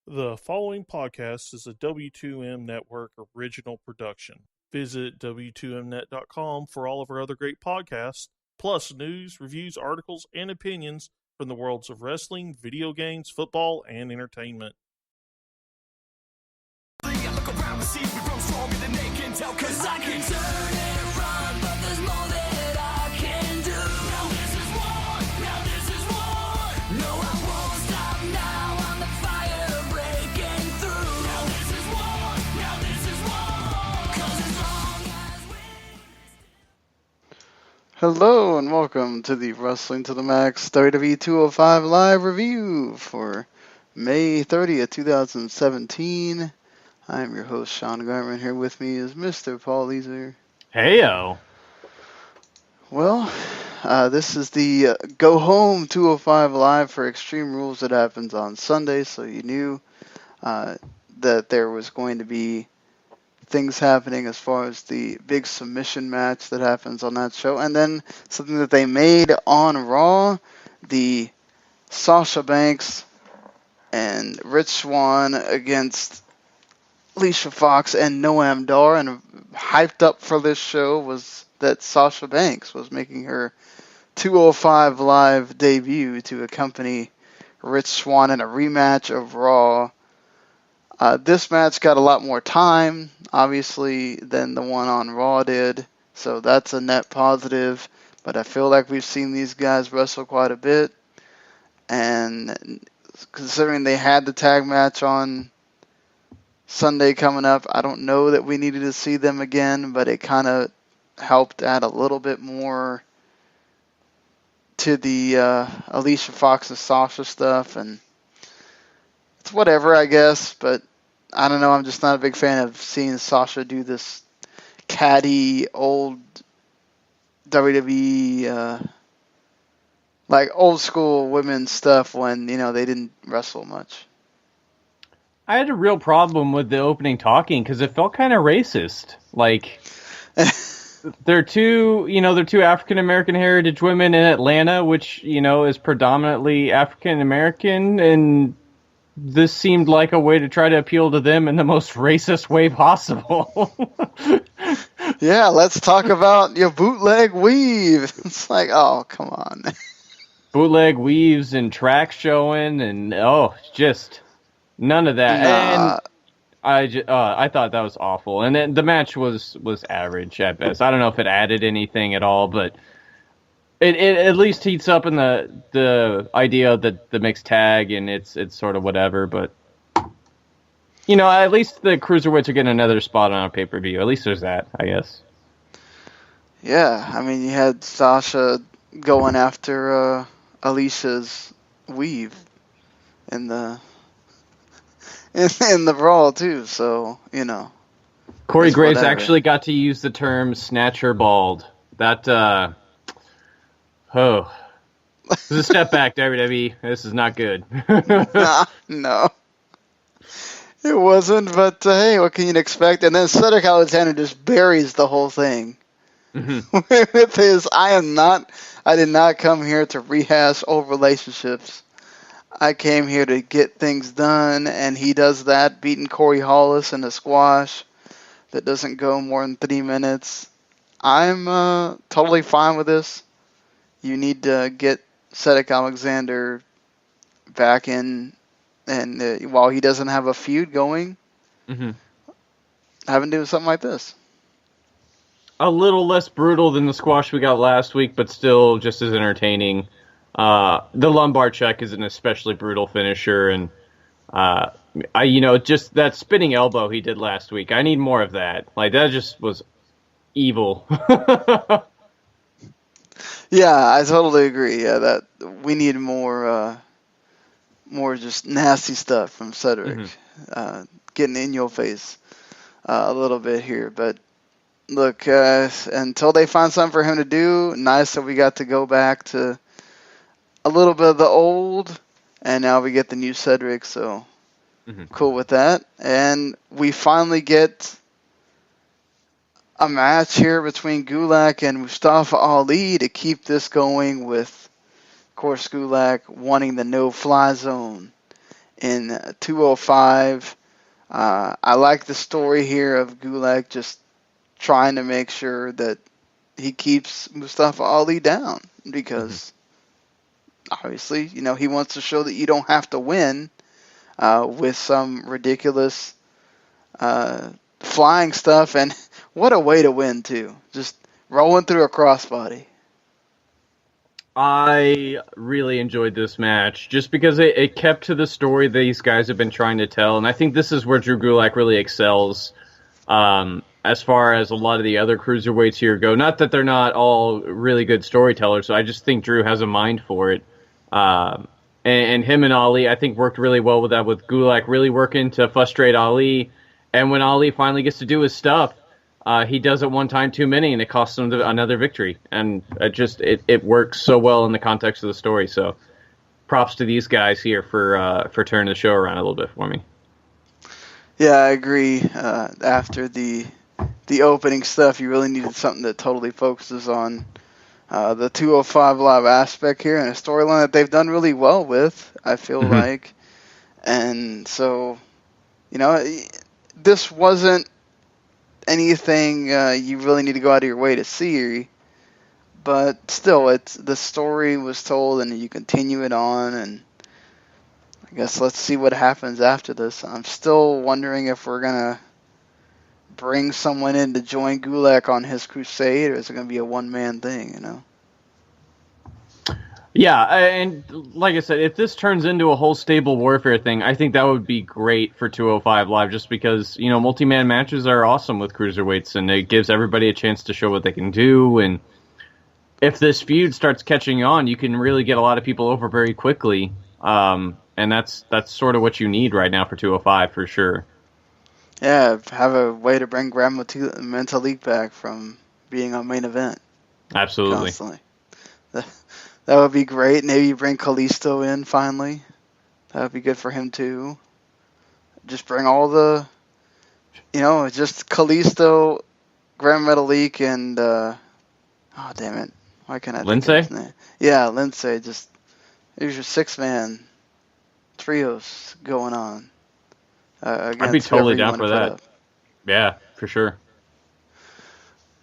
The following podcast is a W2M Network original production. Visit W2Mnet.com for all of our other great podcasts, plus news, reviews, articles, and opinions from the worlds of wrestling, video games, football, and entertainment. Hello and welcome to the Wrestling to the Max WWE 205 live review for May 30th, 2017. I am your host, Sean Garmer, and here with me is Mr. Paul Leazar. Heyo. Well, this is the Go Home 205 live for Extreme Rules that happens on Sunday, so you knew that there was going to be things happening as far as the big submission match that happens on that show. And then something that they made on Raw, the Sasha Banks and Rich Swann against Alicia Fox and Noam Dar. And hyped up for this show was that Sasha Banks was making her 205 live debut to accompany Rich Swann in a rematch of Raw. This match got a lot more time, obviously, than the one on Raw did, so that's a net positive. But I feel like we've seen these guys wrestle quite a bit, and considering they had the tag match on Sunday coming up, I don't know that we needed to see them again, but it kind of helped add a little bit more to the Alicia Fox and Sasha stuff, and it's whatever, I guess, but I don't know. I'm just not a big fan of seeing Sasha do this catty old WWE, like old school women's stuff when, you know, they didn't wrestle much. I had a real problem with the opening talking because it felt kind of racist. Like, they're two African American heritage women in Atlanta, which, you know, is predominantly African American, and this seemed like a way to try to appeal to them in the most racist way possible. Yeah, let's talk about your bootleg weave. It's like, oh, come on. Bootleg weaves and tracks showing, and just none of that. Nah. And I thought that was awful. And then the match was average at best. I don't know if it added anything at all, but it at least heats up in the idea that the mixed tag, and it's sort of whatever. But, you know, at least the cruiserweights are getting another spot on a pay-per-view. At least there's that, I guess. Yeah, I mean, you had Sasha going after Alicia's weave in the in the Raw too, so, you know. Corey Graves actually got to use the term "snatch her bald." That this is a step back, WWE. This is not good. No. It wasn't, but hey, what can you expect? And then Cedric Alexander just buries the whole thing. With his, I did not come here to rehash old relationships. I came here to get things done, and he does that, beating Corey Hollis in a squash that doesn't go more than 3 minutes. I'm totally fine with this. You need to get Cedric Alexander back in, and while he doesn't have a feud going, have him do something like this. A little less brutal than the squash we got last week, but still just as entertaining. The lumbar check is an especially brutal finisher, and just that spinning elbow he did last week. I need more of that. Like, that just was evil. Yeah, I totally agree. Yeah, that we need more just nasty stuff from Cedric, getting in your face a little bit here. But look, until they find something for him to do, nice that we got to go back to a little bit of the old, and now we get the new Cedric, so cool with that. And we finally get a match here between Gulak and Mustafa Ali to keep this going with, of course, Gulak wanting the no-fly zone. in 205. I like the story here of Gulak just trying to make sure that he keeps Mustafa Ali down because obviously, he wants to show that you don't have to win with some ridiculous flying stuff. And what a way to win, too. Just rolling through a crossbody. I really enjoyed this match just because it kept to the story these guys have been trying to tell, and I think this is where Drew Gulak really excels as far as a lot of the other cruiserweights here go. Not that they're not all really good storytellers, so I just think Drew has a mind for it. And him and Ali, I think, worked really well with that, with Gulak really working to frustrate Ali, and when Ali finally gets to do his stuff, he does it one time too many, and it costs him another victory. And it works so well in the context of the story. So, props to these guys here for turning the show around a little bit for me. Yeah, I agree. After the opening stuff, you really needed something that totally focuses on the 205 Live aspect here, and a storyline that they've done really well with, I feel like. And so, this wasn't anything you really need to go out of your way to see, but still, the story was told, and you continue it on, and I guess let's see what happens after this. I'm still wondering if we're gonna bring someone in to join Gulak on his crusade, or is it gonna be a one-man thing? Yeah, and like I said, if this turns into a whole stable warfare thing, I think that would be great for 205 Live, just because, multi-man matches are awesome with cruiserweights, and it gives everybody a chance to show what they can do, and if this feud starts catching on, you can really get a lot of people over very quickly, and that's sort of what you need right now for 205, for sure. Yeah, have a way to bring Grand Metalik back from being on main event. Absolutely. Constantly. That would be great. Maybe you bring Kalisto in finally. That would be good for him too. Just bring all the, just Kalisto, Grand Metalik, and oh damn it, why can't I think Lindsay? of his name? Yeah, Lindsay. Just there's your 6-man trios going on. I'd be totally down for that. Yeah, for sure.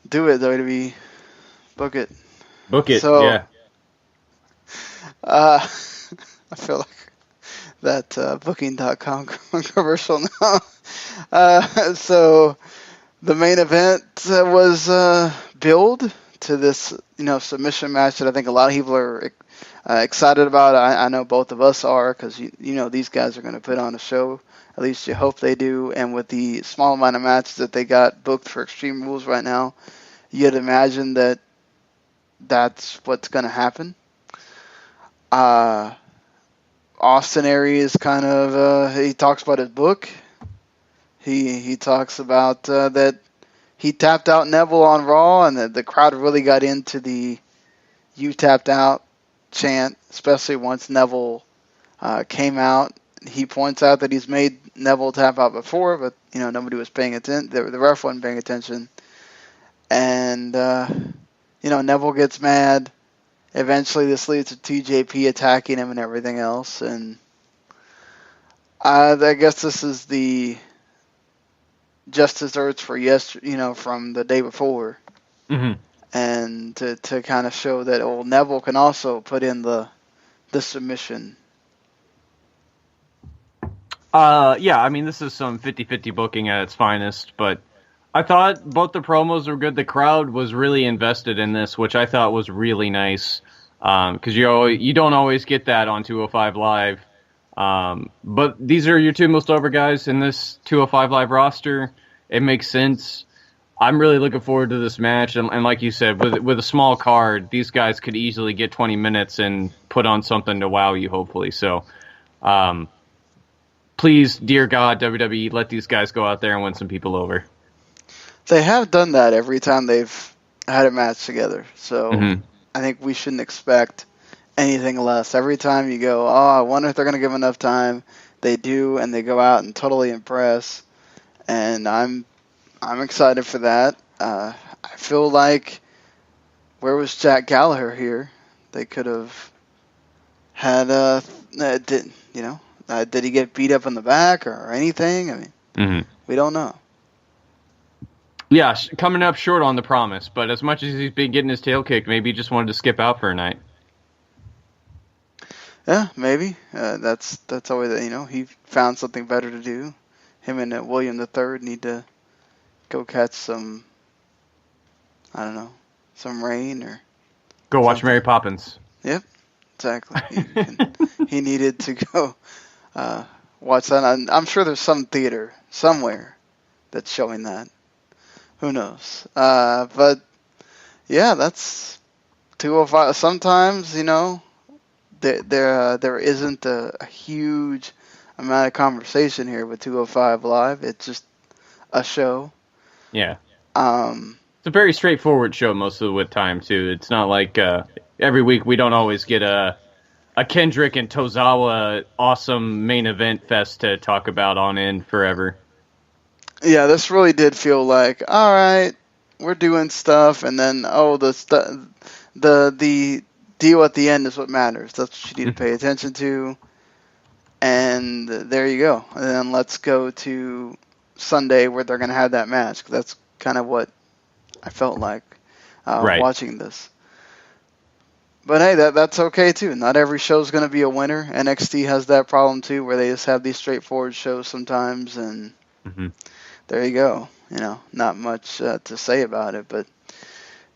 Do it, WWE. Book it. Book it. So, yeah. I feel like that Booking.com commercial now. So the main event was billed to this, submission match that I think a lot of people are excited about. I know both of us are, because these guys are going to put on a show. At least you hope they do. And with the small amount of matches that they got booked for Extreme Rules right now, you'd imagine that that's what's going to happen. Austin Aries kind of he talks about his book. He talks about that he tapped out Neville on Raw, and that the crowd really got into the "You tapped out" chant, especially once Neville came out. He points out that he's made Neville tap out before, but nobody was paying attention. The ref wasn't paying attention, and Neville gets mad. Eventually, this leads to TJP attacking him and everything else, and I guess this is the just desserts for from the day before, and to kind of show that old Neville can also put in the submission. Yeah, I mean, this is some 50-50 booking at its finest, but I thought both the promos were good. The crowd was really invested in this, which I thought was really nice, because you don't always get that on 205 Live. But these are your two most over guys in this 205 Live roster. It makes sense. I'm really looking forward to this match, and like you said, with a small card, these guys could easily get 20 minutes and put on something to wow you, hopefully. So, please, dear God, WWE, let these guys go out there and win some people over. They have done that every time they've had a match together, so I think we shouldn't expect anything less. Every time you go, I wonder if they're going to give enough time. They do, and they go out and totally impress, and I'm excited for that. I feel like, where was Jack Gallagher here? They could have had Did he get beat up in the back or anything? I mean, we don't know. Yeah, coming up short on the promise, but as much as he's been getting his tail kicked, maybe he just wanted to skip out for a night. Yeah, maybe. That's always, he found something better to do. Him and William III need to go catch some, I don't know, some rain or go watch something. Mary Poppins. Yep, exactly. He needed to go watch that. I'm sure there's some theater somewhere that's showing that. Who knows? But yeah, that's 205. Sometimes, there isn't a huge amount of conversation here with 205 Live. It's just a show. Yeah. It's a very straightforward show most of the time, too. It's not like every week we don't always get a Kendrick and Tozawa awesome main event fest to talk about on end forever. Yeah, this really did feel like, all right, we're doing stuff, and then the deal at the end is what matters. That's what you need to pay attention to. And there you go. And then let's go to Sunday where they're going to have that match. That's kind of what I felt like watching this. But hey, that's okay too. Not every show's going to be a winner. NXT has that problem too, where they just have these straightforward shows sometimes, and there you go. Not much to say about it. But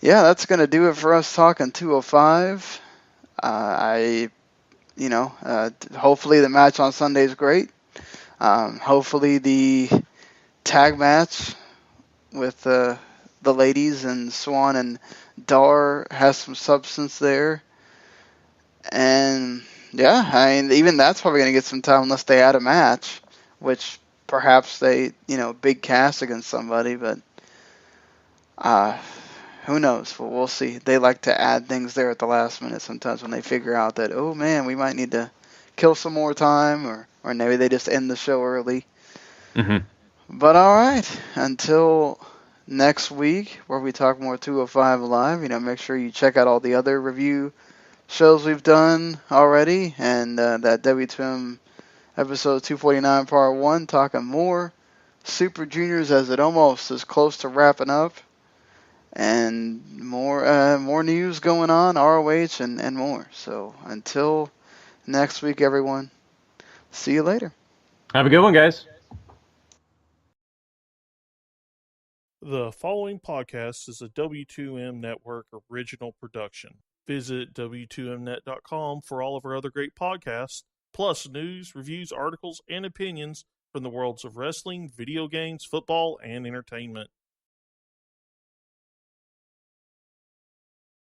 yeah, that's going to do it for us talking 205. Hopefully the match on Sunday is great. Hopefully the tag match with the ladies and Swan and Dar has some substance there. And yeah, I mean, even that's probably going to get some time unless they add a match, which perhaps they, big cast against somebody, but who knows? Well, we'll see. They like to add things there at the last minute sometimes when they figure out that, oh man, we might need to kill some more time, or maybe they just end the show early. But all right, until next week where we talk more 205 Live, make sure you check out all the other review shows we've done already, and that W2M episode 249 part 1, talking more Super Juniors as it almost is close to wrapping up, and more news going on, ROH and more. So until next week, everyone, see you later. Have a good one, guys. The following podcast is a W2M Network original production. Visit W2Mnet.com for all of our other great podcasts, plus news, reviews, articles, and opinions from the worlds of wrestling, video games, football, and entertainment.